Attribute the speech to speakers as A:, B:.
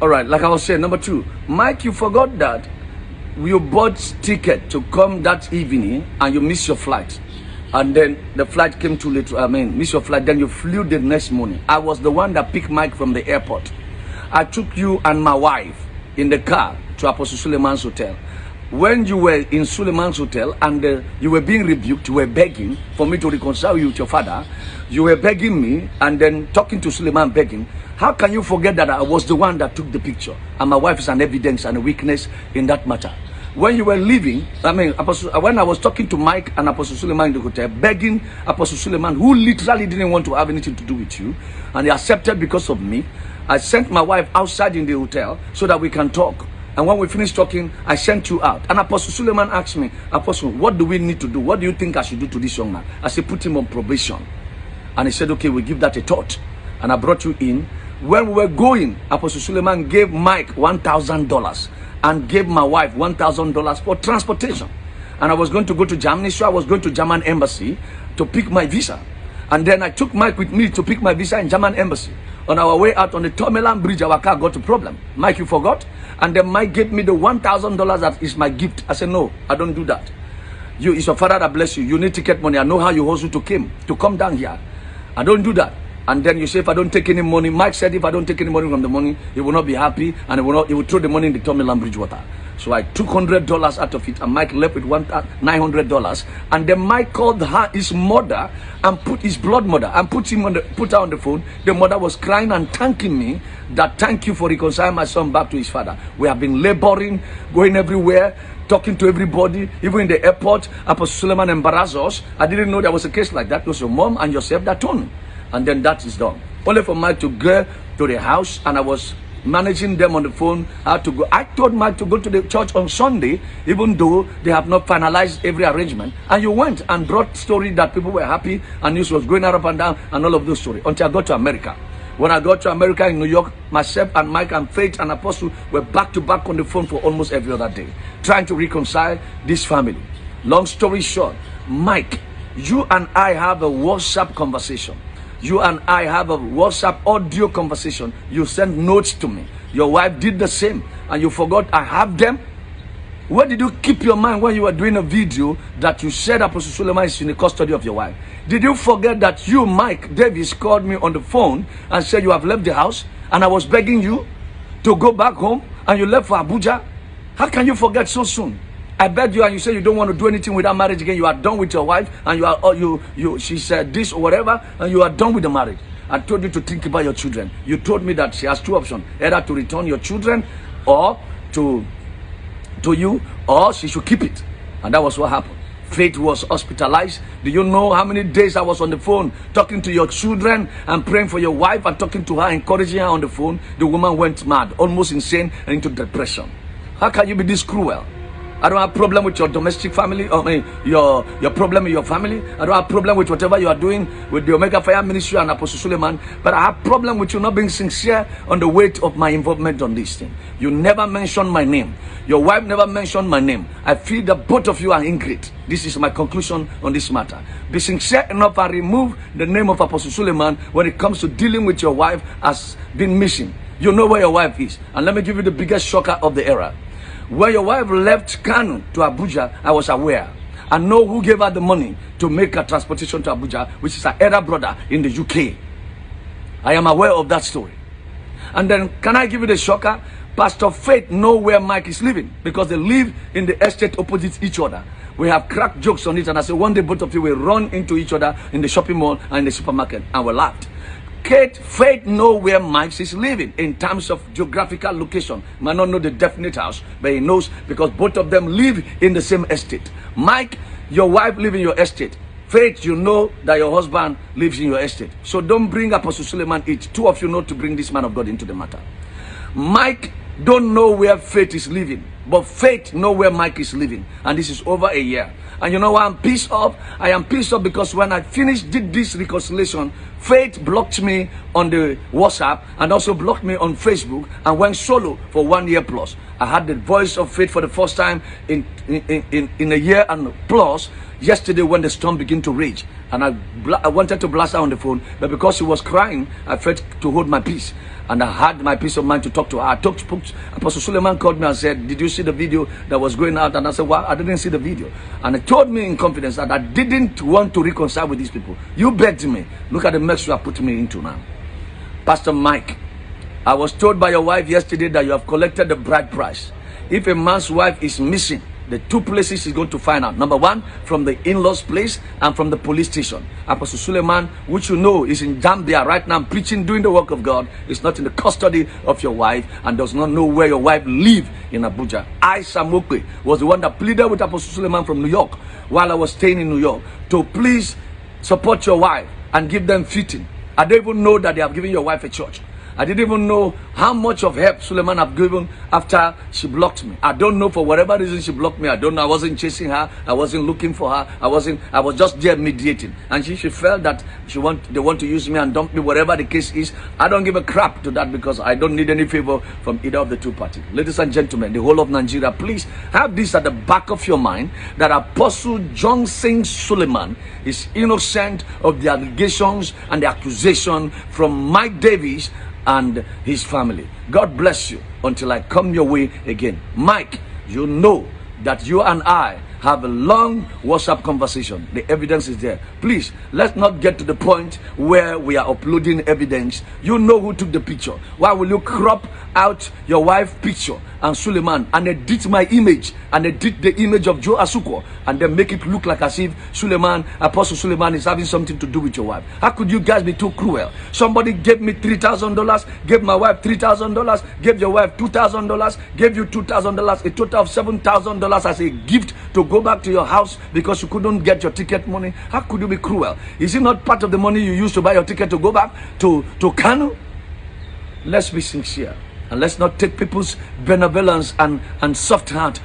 A: All right, like I was saying, number two, Mike, you forgot that you bought ticket to come that evening and you missed your flight. And then the flight came too late. Missed your flight. Then you flew the next morning. I was the one that picked Mike from the airport. I took you and my wife in the car to Apostle Suleiman's hotel. When you were in Suleiman's hotel and you were being rebuked, you were begging for me to reconcile you with your father. You were begging me and then talking to Suleiman, begging. How can you forget that I was the one that took the picture? And my wife is an evidence and a witness in that matter. When you were leaving, when I was talking to Mike and Apostle Suleiman in the hotel, begging Apostle Suleiman, who literally didn't want to have anything to do with you, and he accepted because of me, I sent my wife outside in the hotel so that we can talk. And when we finished talking, I sent you out. And Apostle Suleiman asked me, Apostle, what do we need to do? What do you think I should do to this young man? I said, put him on probation. And he said, okay, we'll give that a thought. And I brought you in. When we were going, Apostle Suleiman gave Mike $1,000 and gave my wife $1,000 for transportation. And I was going to go to Germany, so I was going to German embassy to pick my visa. And then I took Mike with me to pick my visa in German embassy. On our way out on the Tomeland Bridge, our car got a problem. Mike, you forgot? And then Mike gave me the $1,000 that is my gift. I said, no, I don't do that. It's your father that bless you. You need ticket money. I know how you hustle to come down here. I don't do that. And then you say, if I don't take any money, Mike said, if I don't take any money from the money, he will not be happy, and he will throw the money in the Tomeland Bridge water. So I took $100 out of it, and Mike left with $900. And then Mike called his mother and put his blood mother and put her on the phone. The mother was crying and thanking me that thank you for reconciling my son back to his father. We have been laboring, going everywhere, talking to everybody, even in the airport. Apostle Suleiman embarrassed us. I didn't know there was a case like that. It was your mom and yourself that told me. And then that is done. Only for Mike to go to the house, and I was managing them on the phone how to go. I told Mike to go to the church on Sunday, even though they have not finalized every arrangement. And you went and brought story that people were happy and news was going up and down and all of those stories until I got to America. When I got to America in New York, myself and Mike and Faith and Apostle were back to back on the phone for almost every other day, trying to reconcile this family. Long story short, Mike, you and I have a WhatsApp conversation. You and I have a WhatsApp audio conversation. You send notes to me. Your wife did the same. And you forgot I have them. Where did you keep your mind when you were doing a video that you said Apostle Suleiman is in the custody of your wife? Did you forget that you, Mike Davis, called me on the phone and said you have left the house and I was begging you to go back home and you left for Abuja? How can you forget so soon? I begged you and you said you don't want to do anything with that marriage again. You are done with your wife and she said this or whatever and you are done with the marriage. I told you to think about your children. You told me that she has two options, either to return your children or to you, or she should keep it. And that was what happened. Faith was hospitalized. Do you know how many days I was on the phone talking to your children and praying for your wife and talking to her, encouraging her on the phone? The woman went mad, almost insane, and into depression. How can you be this cruel? I don't have problem with your domestic family, your problem with your family. I don't have problem with whatever you are doing with the Omega Fire Ministry and Apostle Suleiman. But I have problem with you not being sincere on the weight of my involvement on this thing. You never mentioned my name. Your wife never mentioned my name. I feel that both of you are ingrate. This is my conclusion on this matter. Be sincere enough and remove the name of Apostle Suleiman when it comes to dealing with your wife as being missing. You know where your wife is. And let me give you the biggest shocker of the era. When your wife left Kano to Abuja, I was aware. I know who gave her the money to make her transportation to Abuja, which is her elder brother in the UK. I am aware of that story. And then, can I give you the shocker? Pastor Faith know where Mike is living because they live in the estate opposite each other. We have cracked jokes on it, and I said one day both of you will run into each other in the shopping mall and in the supermarket, and we laughed. Faith know where Mike is living in terms of geographical location. Might not know the definite house, but he knows because both of them live in the same estate. Mike, your wife lives in your estate. Faith, you know that your husband lives in your estate. So don't bring Apostle Suleiman each. Two of you know to bring this man of God into the matter. Mike don't know where Faith is living, but Faith know where Mike is living, and this is over a year. And you know why I'm pissed off? I am pissed off because when I did this reconciliation, Faith blocked me on the WhatsApp and also blocked me on Facebook and went solo for 1 year plus. I had the voice of Faith for the first time in a year and plus yesterday when the storm began to rage. and I wanted to blast her on the phone, but because she was crying, I felt to hold my peace. And I had my peace of mind to talk to her. Apostle Suleiman called me and said, did you see the video that was going out? And I said, well, I didn't see the video. And he told me in confidence that I didn't want to reconcile with these people. You begged me. Look at the mess you are putting me into now. Pastor Mike, I was told by your wife yesterday that you have collected the bride price. If a man's wife is missing, the two places he's going to find out. Number one, from the in-laws place and from the police station. Apostle Suleiman, which you know is in Zambia right now preaching, doing the work of God, is not in the custody of your wife and does not know where your wife lives in Abuja. I, Samokwe, was the one that pleaded with Apostle Suleiman from New York while I was staying in New York to please support your wife and give them fitting. I don't even know that they have given your wife a church. I didn't even know how much of help Suleiman have given after she blocked me. I don't know, for whatever reason she blocked me. I don't know. I wasn't chasing her. I wasn't looking for her. I was just there mediating. And she felt that they want to use me and dump me, whatever the case is. I don't give a crap to that because I don't need any favor from either of the two parties. Ladies and gentlemen, the whole of Nigeria, please have this at the back of your mind that Apostle Johnson Suleiman is innocent of the allegations and the accusation from Mike Davis and his family. God bless you until I come your way again. Mike, you know that you and I have a long WhatsApp conversation. The evidence is there. Please, let's not get to the point where we are uploading evidence. You know who took the picture. Why will you crop out your wife's picture and Suleiman and edit my image and edit the image of Joe Asuko and then make it look like as if Apostle Suleiman is having something to do with your wife? How could you guys be too cruel? Somebody gave me $3,000, gave my wife $3,000, gave your wife $2,000, gave you $2,000, a total of $7,000 as a gift to go back to your house because you couldn't get your ticket money. How could you be cruel? Is it not part of the money you used to buy your ticket to go back to Kano? Let's be sincere and let's not take people's benevolence and soft heart